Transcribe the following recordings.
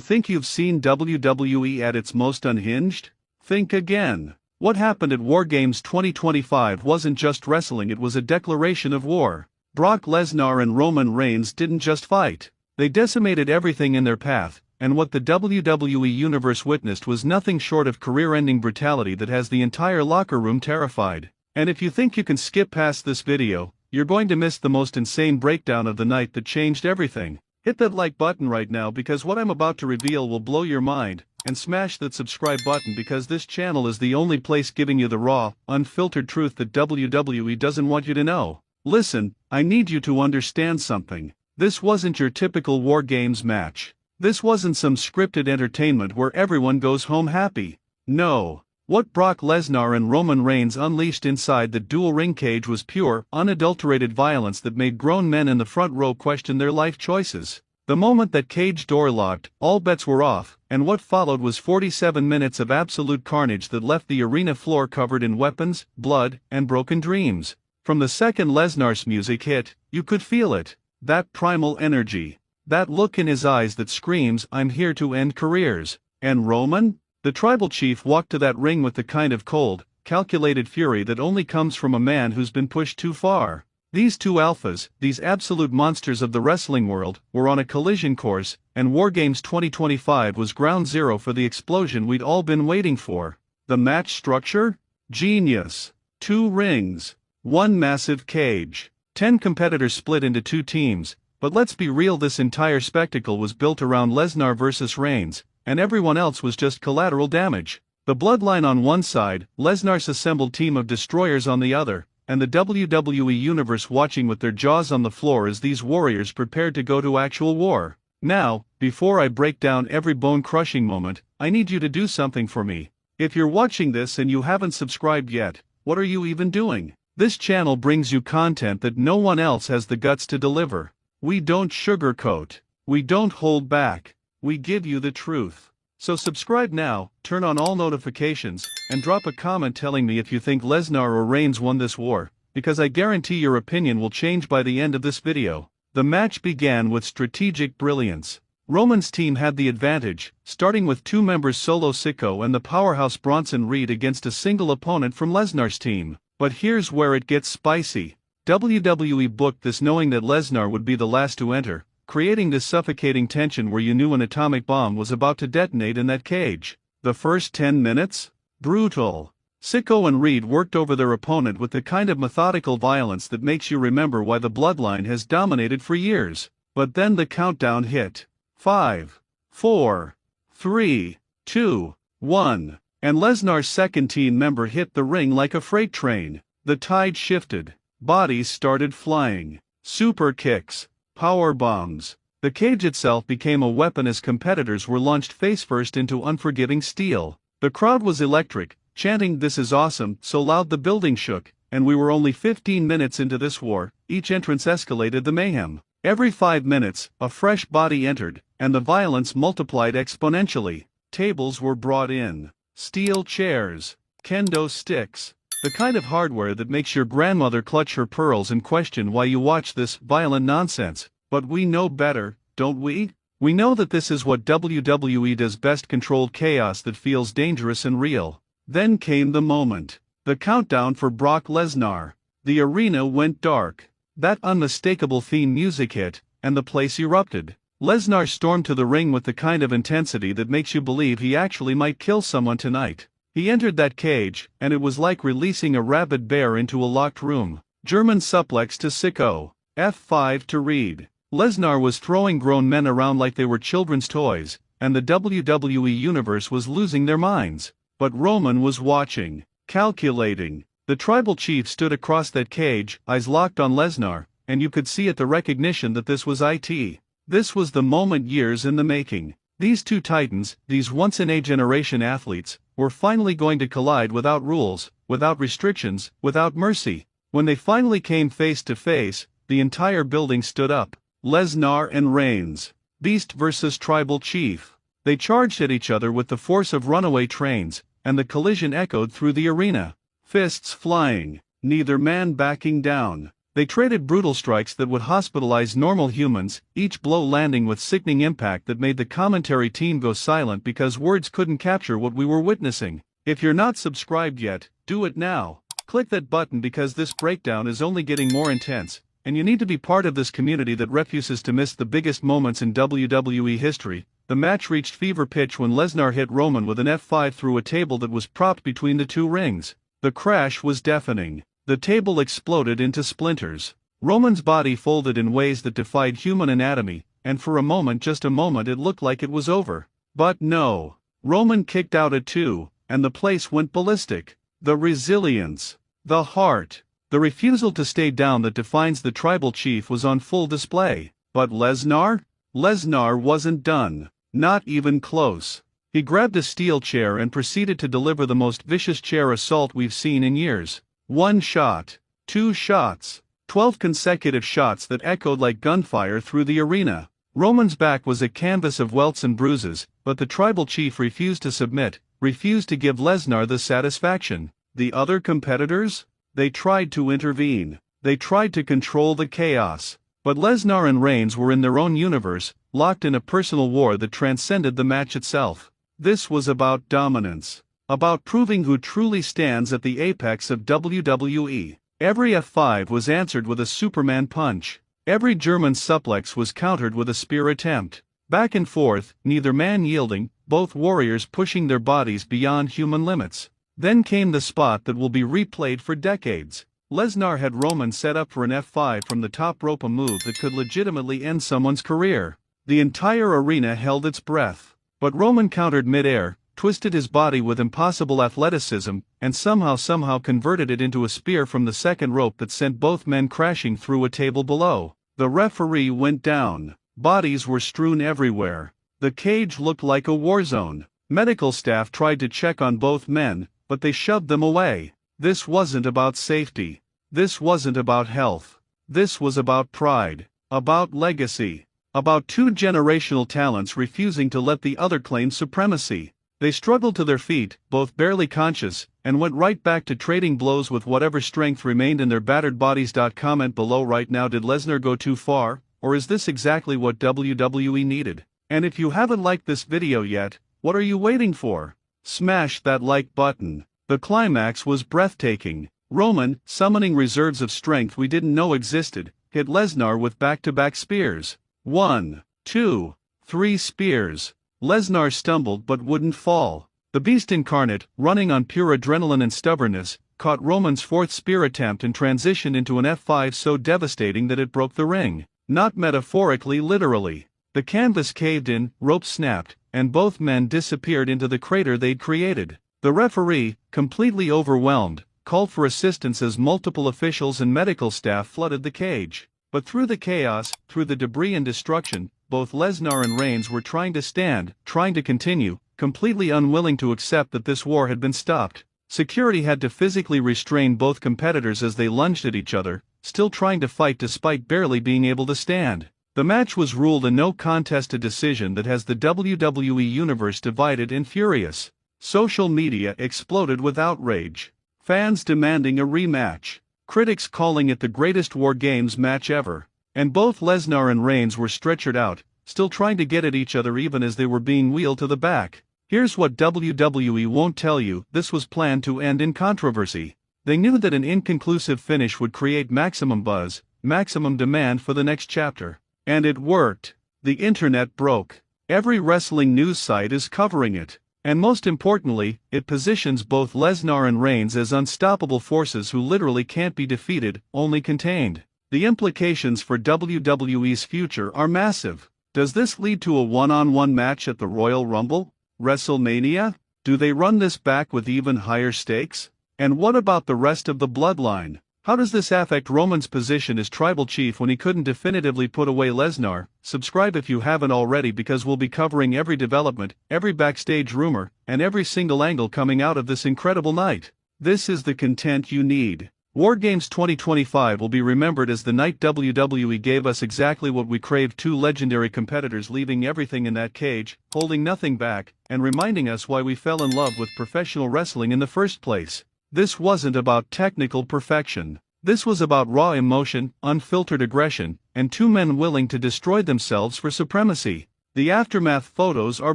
think you've seen WWE at its most unhinged? Think again. What happened at Wargames 2025 wasn't just wrestling, it was a declaration of war. Brock Lesnar and Roman Reigns didn't just fight. They decimated everything in their path, and what the WWE Universe witnessed was nothing short of career-ending brutality that has the entire locker room terrified. And if you think you can skip past this video, you're going to miss the most insane breakdown of the night that changed everything. Hit that like button right now because what I'm about to reveal will blow your mind, and smash that subscribe button because this channel is the only place giving you the raw, unfiltered truth that WWE doesn't want you to know. Listen, I need you to understand something. This wasn't your typical War Games match. This wasn't some scripted entertainment where everyone goes home happy. No. What Brock Lesnar and Roman Reigns unleashed inside the dual ring cage was pure, unadulterated violence that made grown men in the front row question their life choices. The moment that cage door locked, all bets were off, and what followed was 47 minutes of absolute carnage that left the arena floor covered in weapons, blood, and broken dreams. From the second Lesnar's music hit, you could feel it. That primal energy. That look in his eyes that screams, "I'm here to end careers." And Roman? The tribal chief walked to that ring with the kind of cold, calculated fury that only comes from a man who's been pushed too far. These two alphas, these absolute monsters of the wrestling world, were on a collision course, and Wargames 2025 was ground zero for the explosion we'd all been waiting for. The match structure? Genius. 2 rings. 1 massive cage. 10 competitors split into 2 teams, but let's be real, this entire spectacle was built around Lesnar versus Reigns, and everyone else was just collateral damage. The Bloodline on one side, Lesnar's assembled team of destroyers on the other, and the WWE Universe watching with their jaws on the floor as these warriors prepared to go to actual war. Now, before I break down every bone-crushing moment, I need you to do something for me. If you're watching this and you haven't subscribed yet, what are you even doing? This channel brings you content that no one else has the guts to deliver. We don't sugarcoat. We don't hold back. We give you the truth. So subscribe now, turn on all notifications, and drop a comment telling me if you think Lesnar or Reigns won this war, because I guarantee your opinion will change by the end of this video. The match began with strategic brilliance. Roman's team had the advantage, starting with 2 members Solo Sikoa and the powerhouse Bronson Reed against a single opponent from Lesnar's team. But here's where it gets spicy. WWE booked this knowing that Lesnar would be the last to enter, creating this suffocating tension where you knew an atomic bomb was about to detonate in that cage. The first 10 minutes? Brutal. Sikoa and Reed worked over their opponent with the kind of methodical violence that makes you remember why the Bloodline has dominated for years. But then the countdown hit. 5, 4, 3, 2, 1. And Lesnar's second team member hit the ring like a freight train. The tide shifted. Bodies started flying. Super kicks. Power bombs. The cage itself became a weapon as competitors were launched face-first into unforgiving steel. The crowd was electric, chanting "This is awesome" so loud the building shook, and we were only 15 minutes into this war. Each entrance escalated the mayhem. Every 5 minutes, a fresh body entered, and the violence multiplied exponentially. Tables were brought in. Steel chairs. Kendo sticks. The kind of hardware that makes your grandmother clutch her pearls and question why you watch this violent nonsense. But we know better, don't we? We know that this is what WWE does best, controlled chaos that feels dangerous and real. Then came the moment. The countdown for Brock Lesnar. The arena went dark. That unmistakable theme music hit, and the place erupted. Lesnar stormed to the ring with the kind of intensity that makes you believe he actually might kill someone tonight. He entered that cage, and it was like releasing a rabid bear into a locked room. German suplex to Sikoa. F5 to Reed. Lesnar was throwing grown men around like they were children's toys, and the WWE Universe was losing their minds. But Roman was watching, calculating. The tribal chief stood across that cage, eyes locked on Lesnar, and you could see at the recognition that this was it. This was the moment years in the making. These two titans, these once-in-a-generation athletes, were finally going to collide without rules, without restrictions, without mercy. When they finally came face to face, the entire building stood up. Lesnar and Reigns. Beast versus tribal chief. They charged at each other with the force of runaway trains, and the collision echoed through the arena. Fists flying, neither man backing down. They traded brutal strikes that would hospitalize normal humans, each blow landing with sickening impact that made the commentary team go silent because words couldn't capture what we were witnessing. If you're not subscribed yet, do it now. Click that button because this breakdown is only getting more intense, and you need to be part of this community that refuses to miss the biggest moments in WWE history. The match reached fever pitch when Lesnar hit Roman with an F5 through a table that was propped between the two rings. The crash was deafening. The table exploded into splinters. Roman's body folded in ways that defied human anatomy, and for a moment, just a moment, it looked like it was over. But no. Roman kicked out at 2, and the place went ballistic. The resilience, the heart, the refusal to stay down that defines the tribal chief was on full display. But Lesnar? Lesnar wasn't done. Not even close. He grabbed a steel chair and proceeded to deliver the most vicious chair assault we've seen in years. 1 shot, 2 shots, 12 consecutive shots that echoed like gunfire through the arena. Roman's back was a canvas of welts and bruises, but the tribal chief refused to submit, refused to give Lesnar the satisfaction. The other competitors? They tried to intervene. They tried to control the chaos. But Lesnar and Reigns were in their own universe, locked in a personal war that transcended the match itself. This was about dominance. About proving who truly stands at the apex of WWE. Every F5 was answered with a Superman punch. Every German suplex was countered with a spear attempt. Back and forth, neither man yielding, both warriors pushing their bodies beyond human limits. Then came the spot that will be replayed for decades. Lesnar had Roman set up for an F5 from the top rope, a move that could legitimately end someone's career. The entire arena held its breath. But Roman countered mid-air, twisted his body with impossible athleticism, and somehow converted it into a spear from the second rope that sent both men crashing through a table below. The referee went down. Bodies were strewn everywhere. The cage looked like a war zone. Medical staff tried to check on both men, but they shoved them away. This wasn't about safety. This wasn't about health. This was about pride. About legacy. About 2 generational talents refusing to let the other claim supremacy. They struggled to their feet, both barely conscious, and went right back to trading blows with whatever strength remained in their battered bodies. Comment below right now, did Lesnar go too far, or is this exactly what WWE needed? And if you haven't liked this video yet, what are you waiting for? Smash that like button. The climax was breathtaking. Roman, summoning reserves of strength we didn't know existed, hit Lesnar with back-to-back spears. 1, 2, 3 spears. Lesnar stumbled but wouldn't fall. The beast incarnate, running on pure adrenaline and stubbornness, caught Roman's 4th spear attempt and transitioned into an F5 so devastating that it broke the ring. Not metaphorically, literally. The canvas caved in, ropes snapped, and both men disappeared into the crater they'd created. The referee, completely overwhelmed, called for assistance as multiple officials and medical staff flooded the cage. But through the chaos, through the debris and destruction, both Lesnar and Reigns were trying to stand, trying to continue, completely unwilling to accept that this war had been stopped. Security had to physically restrain both competitors as they lunged at each other, still trying to fight despite barely being able to stand. The match was ruled a no contest, a decision that has the WWE universe divided and furious. Social media exploded with outrage. Fans demanding a rematch. Critics calling it the greatest Wargames match ever. And both Lesnar and Reigns were stretchered out, still trying to get at each other even as they were being wheeled to the back. Here's what WWE won't tell you: this was planned to end in controversy. They knew that an inconclusive finish would create maximum buzz, maximum demand for the next chapter. And it worked. The internet broke. Every wrestling news site is covering it. And most importantly, it positions both Lesnar and Reigns as unstoppable forces who literally can't be defeated, only contained. The implications for WWE's future are massive. Does this lead to a one-on-one match at the Royal Rumble? WrestleMania? Do they run this back with even higher stakes? And what about the rest of the bloodline? How does this affect Roman's position as tribal chief when he couldn't definitively put away Lesnar? Subscribe if you haven't already, because we'll be covering every development, every backstage rumor, and every single angle coming out of this incredible night. This is the content you need. Wargames 2025 will be remembered as the night WWE gave us exactly what we craved: 2 legendary competitors leaving everything in that cage, holding nothing back, and reminding us why we fell in love with professional wrestling in the first place. This wasn't about technical perfection. This was about raw emotion, unfiltered aggression, and two men willing to destroy themselves for supremacy. The aftermath photos are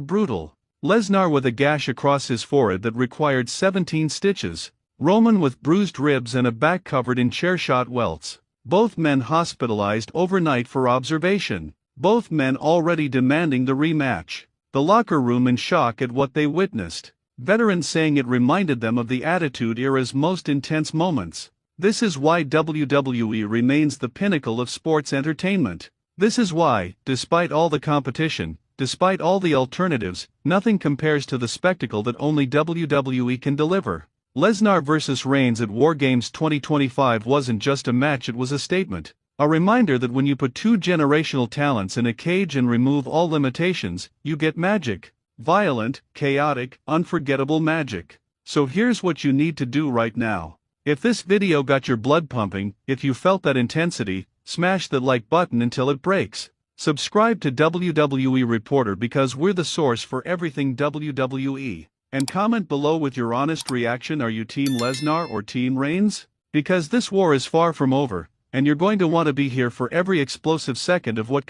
brutal. Lesnar with a gash across his forehead that required 17 stitches. Roman with bruised ribs and a back covered in chair-shot welts. Both men hospitalized overnight for observation. Both men already demanding the rematch. The locker room in shock at what they witnessed. Veterans saying it reminded them of the Attitude Era's most intense moments. This is why WWE remains the pinnacle of sports entertainment. This is why, despite all the competition, despite all the alternatives, nothing compares to the spectacle that only WWE can deliver. Lesnar vs. Reigns at Wargames 2025 wasn't just a match, it was a statement. A reminder that when you put two generational talents in a cage and remove all limitations, you get magic. Violent, chaotic, unforgettable magic. So here's what you need to do right now. If this video got your blood pumping, if you felt that intensity, smash the like button until it breaks. Subscribe to WWE Reporter because we're the source for everything WWE. And comment below with your honest reaction. Are you Team Lesnar or Team Reigns? Because this war is far from over, and you're going to want to be here for every explosive second of what